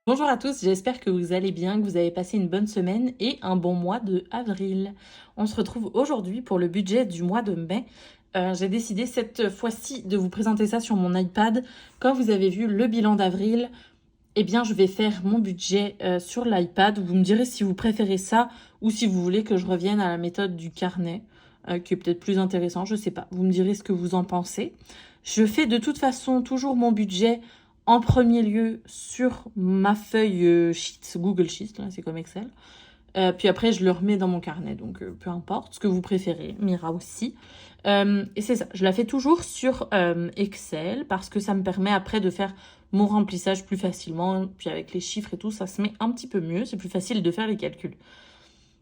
Bonjour à tous, j'espère que vous allez bien, que vous avez passé une bonne semaine et un bon mois de avril. On se retrouve aujourd'hui pour le budget du mois de mai. J'ai décidé cette fois-ci de vous présenter ça sur mon iPad. Comme vous avez vu le bilan d'avril, eh bien je vais faire mon budget sur l'iPad. Vous me direz si vous préférez ça ou si vous voulez que je revienne à la méthode du carnet, qui est peut-être plus intéressant, je sais pas. Vous me direz ce que vous en pensez. Je fais de toute façon toujours mon budget en premier lieu sur ma feuille Sheets, Google Sheets, là c'est comme Excel. Puis après, je le remets dans mon carnet, donc peu importe, ce que vous préférez, Mira aussi. Et c'est ça, je la fais toujours sur Excel parce que ça me permet après de faire mon remplissage plus facilement. Puis avec les chiffres et tout, ça se met un petit peu mieux, c'est plus facile de faire les calculs.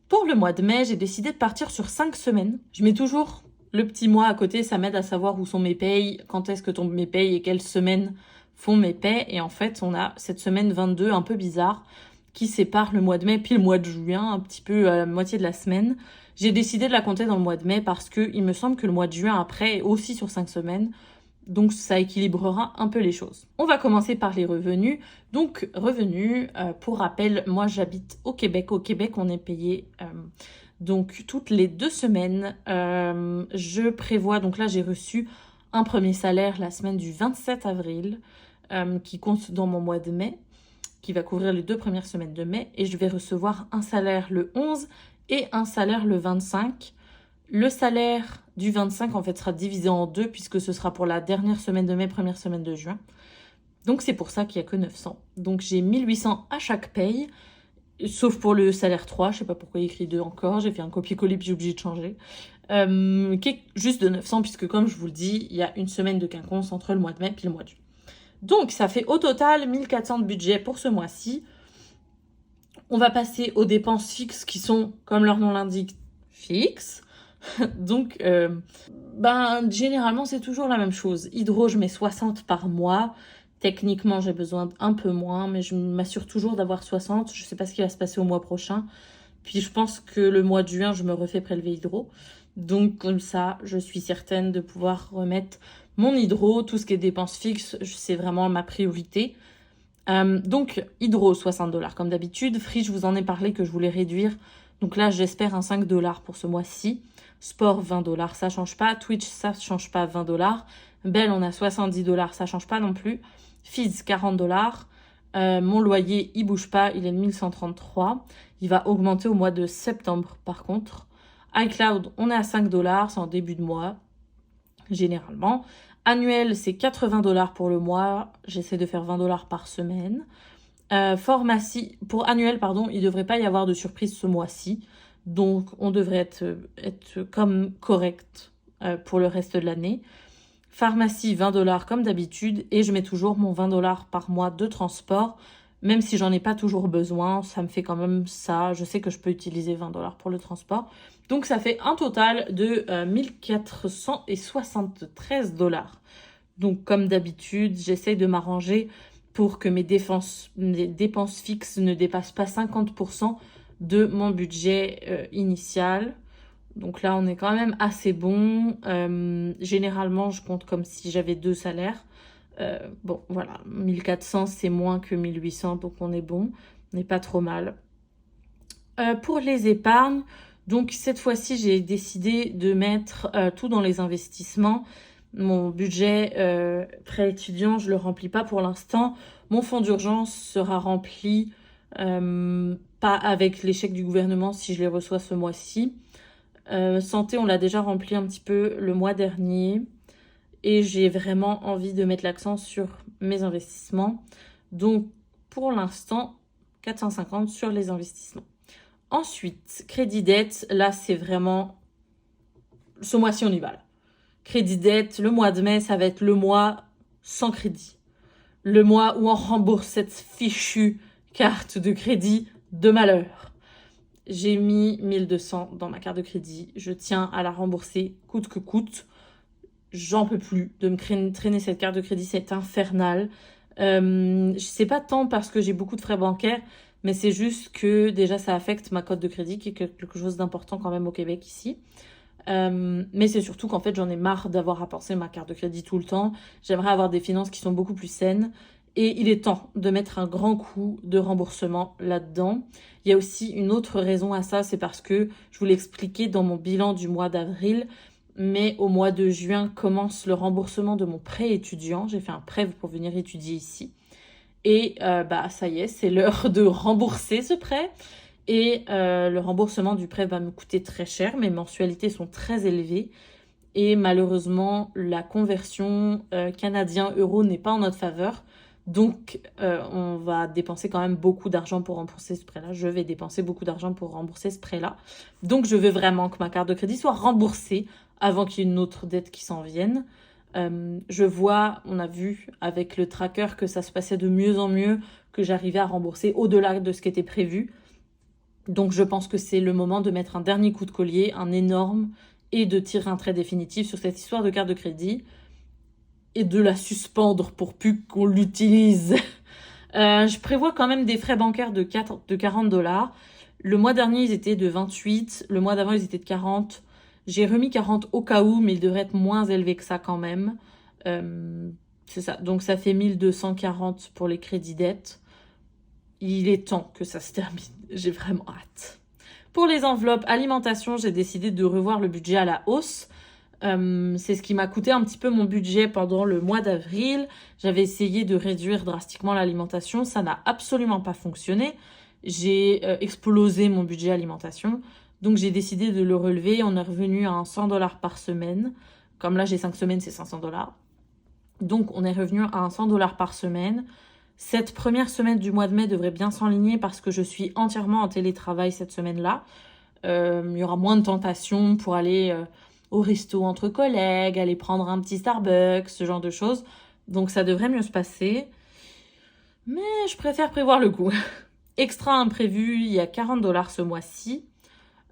Pour le mois de mai, j'ai décidé de partir sur 5 semaines. Je mets toujours le petit mois à côté, ça m'aide à savoir où sont mes payes, quand est-ce que tombent mes payes et quelles semaines font mes paies. Et en fait, on a cette semaine 22 un peu bizarre qui sépare le mois de mai puis le mois de juin, un petit peu à la moitié de la semaine. J'ai décidé de la compter dans le mois de mai parce que il me semble que le mois de juin après est aussi sur 5 semaines. Donc ça équilibrera un peu les choses. On va commencer par les revenus. Donc revenus, pour rappel, moi j'habite au Québec. Au Québec, on est payé donc toutes les 2 semaines. Je prévois, donc là j'ai reçu un premier salaire la semaine du 27 avril qui compte dans mon mois de mai, qui va couvrir les 2 premières semaines de mai. Et je vais recevoir un salaire le 11 et un salaire le 25. Le salaire du 25, en fait, sera divisé en 2 puisque ce sera pour la dernière semaine de mai, première semaine de juin. Donc, c'est pour ça qu'il n'y a que 900. Donc, j'ai 1800 à chaque paye, sauf pour le salaire 3. Je sais pas pourquoi il écrit 2 encore. J'ai fait un copier-coller puis j'ai obligé de changer. Qui est juste de 900 puisque, comme je vous le dis, il y a une semaine de quinconce entre le mois de mai et le mois de juin. Donc, ça fait au total 1400 de budget pour ce mois-ci. On va passer aux dépenses fixes qui sont, comme leur nom l'indique, fixes. Donc, généralement, c'est toujours la même chose. Hydro, je mets 60 par mois. Techniquement, j'ai besoin d'un peu moins, mais je m'assure toujours d'avoir 60. Je sais pas ce qui va se passer au mois prochain. Puis, je pense que le mois de juin, je me refais prélever hydro. Donc, comme ça, je suis certaine de pouvoir remettre mon hydro. Tout ce qui est dépenses fixes, c'est vraiment ma priorité. Donc, hydro, 60 $ comme d'habitude. Free, je vous en ai parlé que je voulais réduire. Donc là, j'espère un 5 $ pour ce mois-ci. Sport, 20 $, ça change pas. Twitch, ça change pas, 20 $. Bell, on a 70 $, ça change pas non plus. Fizz, 40 $. Mon loyer, il bouge pas, il est de 1133. Il va augmenter au mois de septembre, par contre. iCloud, on est à 5 $, c'est en début de mois, généralement. Annuel, c'est 80 $ pour le mois. J'essaie de faire 20 $ par semaine. Pharmacie, pour annuel, pardon, il ne devrait pas y avoir de surprise ce mois-ci. Donc, on devrait être comme correct pour le reste de l'année. Pharmacie, 20 $ comme d'habitude. Et je mets toujours mon 20 $ par mois de transport. Même si j'en ai pas toujours besoin, ça me fait quand même ça. Je sais que je peux utiliser 20 $ pour le transport. Donc, ça fait un total de 1473 $. Donc, comme d'habitude, j'essaie de m'arranger pour que mes dépenses fixes ne dépassent pas 50% de mon budget initial. Donc là, on est quand même assez bon. Généralement, je compte comme si j'avais 2 salaires. Bon, voilà, 1400, c'est moins que 1800, donc on est bon. On n'est pas trop mal. Pour les épargnes, donc cette fois-ci, j'ai décidé de mettre tout dans les investissements. Mon budget prêt étudiant, je le remplis pas pour l'instant. Mon fonds d'urgence sera rempli pas avec les chèques du gouvernement si je les reçois ce mois-ci. Santé, on l'a déjà rempli un petit peu le mois dernier. Et j'ai vraiment envie de mettre l'accent sur mes investissements. Donc, pour l'instant, 450 sur les investissements. Ensuite, crédit dette, là, c'est vraiment... Ce mois-ci, on y va là. Crédit dette, le mois de mai, ça va être le mois sans crédit. Le mois où on rembourse cette fichue carte de crédit de malheur. J'ai mis 1200 dans ma carte de crédit. Je tiens à la rembourser coûte que coûte. J'en peux plus de me traîner cette carte de crédit, c'est infernal. C'est pas tant parce que j'ai beaucoup de frais bancaires, mais c'est juste que déjà ça affecte ma cote de crédit, qui est quelque chose d'important quand même au Québec ici. Mais c'est surtout qu'en fait j'en ai marre d'avoir à penser ma carte de crédit tout le temps. J'aimerais avoir des finances qui sont beaucoup plus saines. Et il est temps de mettre un grand coup de remboursement là-dedans. Il y a aussi une autre raison à ça, c'est parce que je vous l'ai expliqué dans mon bilan du mois d'avril, mais au mois de juin commence le remboursement de mon prêt étudiant. J'ai fait un prêt pour venir étudier ici. Et ça y est, c'est l'heure de rembourser ce prêt. Et le remboursement du prêt va me coûter très cher. Mes mensualités sont très élevées. Et malheureusement, la conversion canadien-euro n'est pas en notre faveur. Donc, on va dépenser quand même beaucoup d'argent pour rembourser ce prêt-là. Je vais dépenser beaucoup d'argent pour rembourser ce prêt-là. Donc, je veux vraiment que ma carte de crédit soit remboursée avant qu'il y ait une autre dette qui s'en vienne. Je vois, on a vu avec le tracker que ça se passait de mieux en mieux, que j'arrivais à rembourser au-delà de ce qui était prévu. Donc, je pense que c'est le moment de mettre un dernier coup de collier, un énorme, et de tirer un trait définitif sur cette histoire de carte de crédit et de la suspendre pour plus qu'on l'utilise. Je prévois quand même des frais bancaires de 40 $. Le mois dernier, ils étaient de 28. Le mois d'avant, ils étaient de 40. J'ai remis 40 au cas où, mais ils devraient être moins élevés que ça quand même. C'est ça. Donc, ça fait 1240 pour les crédits dettes. Il est temps que ça se termine. J'ai vraiment hâte. Pour les enveloppes alimentation, j'ai décidé de revoir le budget à la hausse. C'est ce qui m'a coûté un petit peu mon budget pendant le mois d'avril. J'avais essayé de réduire drastiquement l'alimentation. Ça n'a absolument pas fonctionné. J'ai explosé mon budget alimentation. Donc j'ai décidé de le relever. On est revenu à 100 $ par semaine. Comme là j'ai 5 semaines, c'est 500 $. Donc on est revenu à 100 $ par semaine. Cette première semaine du mois de mai devrait bien s'enligner parce que je suis entièrement en télétravail cette semaine-là. Il y aura moins de tentations pour aller au resto entre collègues, aller prendre un petit Starbucks, ce genre de choses. Donc ça devrait mieux se passer. Mais je préfère prévoir le coup. Extra imprévu, il y a 40 $ ce mois-ci.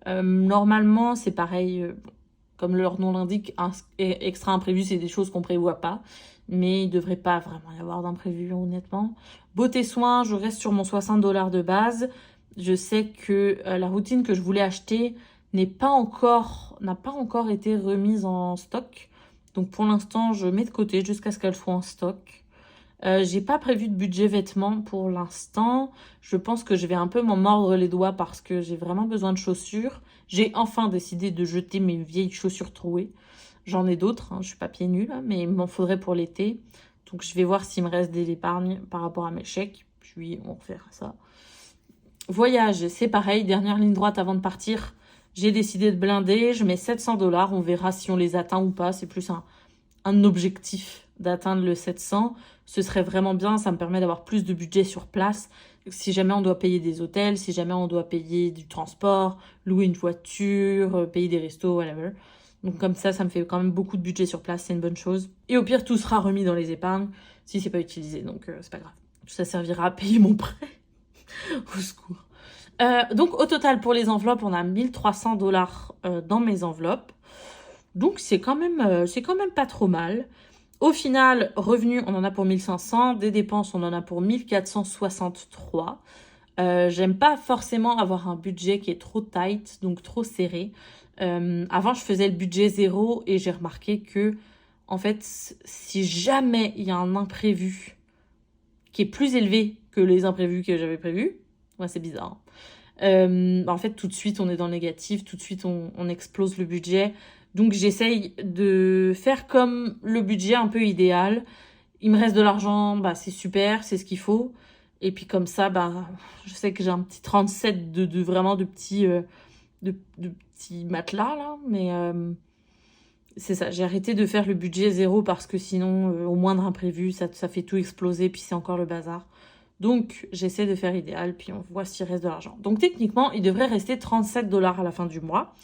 Normalement, c'est pareil, comme leur nom l'indique, extra imprévu, c'est des choses qu'on prévoit pas. Mais il ne devrait pas vraiment y avoir d'imprévu, honnêtement. Beauté soins, je reste sur mon 60 $ de base. Je sais que la routine que je voulais acheter n'a pas encore été remise en stock. Donc pour l'instant, je mets de côté jusqu'à ce qu'elle soit en stock. J'ai pas prévu de budget vêtements pour l'instant. Je pense que je vais un peu m'en mordre les doigts parce que j'ai vraiment besoin de chaussures. J'ai enfin décidé de jeter mes vieilles chaussures trouées. J'en ai d'autres, je suis pas pieds nus là, mais il m'en faudrait pour l'été. Donc je vais voir s'il me reste de l'épargne par rapport à mes chèques. Puis on refera ça. Voyage, c'est pareil, dernière ligne droite avant de partir. J'ai décidé de blinder, je mets 700 $. On verra si on les atteint ou pas. C'est plus un objectif d'atteindre le 700. Ce serait vraiment bien, ça me permet d'avoir plus de budget sur place. Si jamais on doit payer des hôtels, si jamais on doit payer du transport, louer une voiture, payer des restos, whatever. Donc comme ça me fait quand même beaucoup de budget sur place, c'est une bonne chose. Et au pire, tout sera remis dans les épargnes si c'est pas utilisé, donc c'est pas grave. Ça servira à payer mon prêt. Au secours. Donc au total, pour les enveloppes, on a 1300 $ dans mes enveloppes. Donc c'est quand même pas trop mal. Au final, revenus, on en a pour 1500. Des dépenses, on en a pour 1463. J'aime pas forcément avoir un budget qui est trop tight, donc trop serré. Avant, je faisais le budget 0 et j'ai remarqué que, en fait, si jamais il y a un imprévu qui est plus élevé que les imprévus que j'avais prévus, ouais, c'est bizarre. En fait, tout de suite, on est dans le négatif, tout de suite, on explose le budget. Donc, j'essaye de faire comme le budget un peu idéal. Il me reste de l'argent, c'est super, c'est ce qu'il faut. Et puis comme ça, je sais que j'ai un petit 37 de petits matelas, là. Mais c'est ça, j'ai arrêté de faire le budget 0 parce que sinon, au moindre imprévu, ça fait tout exploser, puis c'est encore le bazar. Donc, j'essaie de faire idéal, puis on voit s'il reste de l'argent. Donc, techniquement, il devrait rester 37 $ à la fin du mois.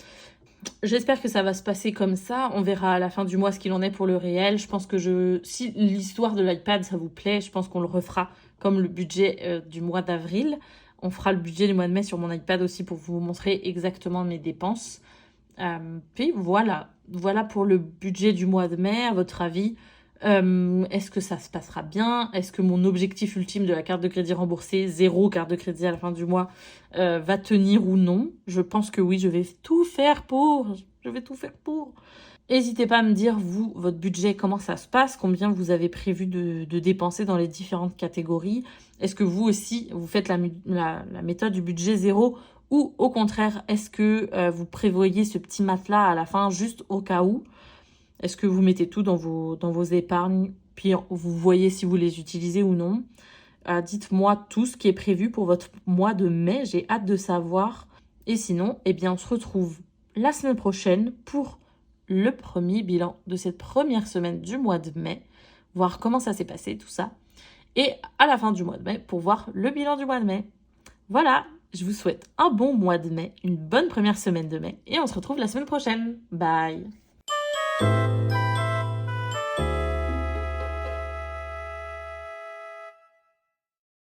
J'espère que ça va se passer comme ça. On verra à la fin du mois ce qu'il en est pour le réel. Je pense que si l'histoire de l'iPad, ça vous plaît, je pense qu'on le refera comme le budget du mois d'avril. On fera le budget du mois de mai sur mon iPad aussi pour vous montrer exactement mes dépenses. Puis voilà pour le budget du mois de mai, à votre avis. Est-ce que ça se passera bien? Est-ce que mon objectif ultime de la carte de crédit remboursée, 0 carte de crédit à la fin du mois, va tenir ou non? Je pense que oui, je vais tout faire pour. N'hésitez pas à me dire, vous, votre budget, comment ça se passe, combien vous avez prévu de dépenser dans les différentes catégories. Est-ce que vous aussi, vous faites la méthode du budget zéro ou au contraire, est-ce que vous prévoyez ce petit matelas à la fin juste au cas où? Est-ce que vous mettez tout dans vos épargnes, puis vous voyez si vous les utilisez ou non? Dites-moi tout ce qui est prévu pour votre mois de mai, j'ai hâte de savoir. Et sinon, eh bien, on se retrouve la semaine prochaine pour le premier bilan de cette première semaine du mois de mai, voir comment ça s'est passé, tout ça. Et à la fin du mois de mai, pour voir le bilan du mois de mai. Voilà, je vous souhaite un bon mois de mai, une bonne première semaine de mai, et on se retrouve la semaine prochaine. Bye!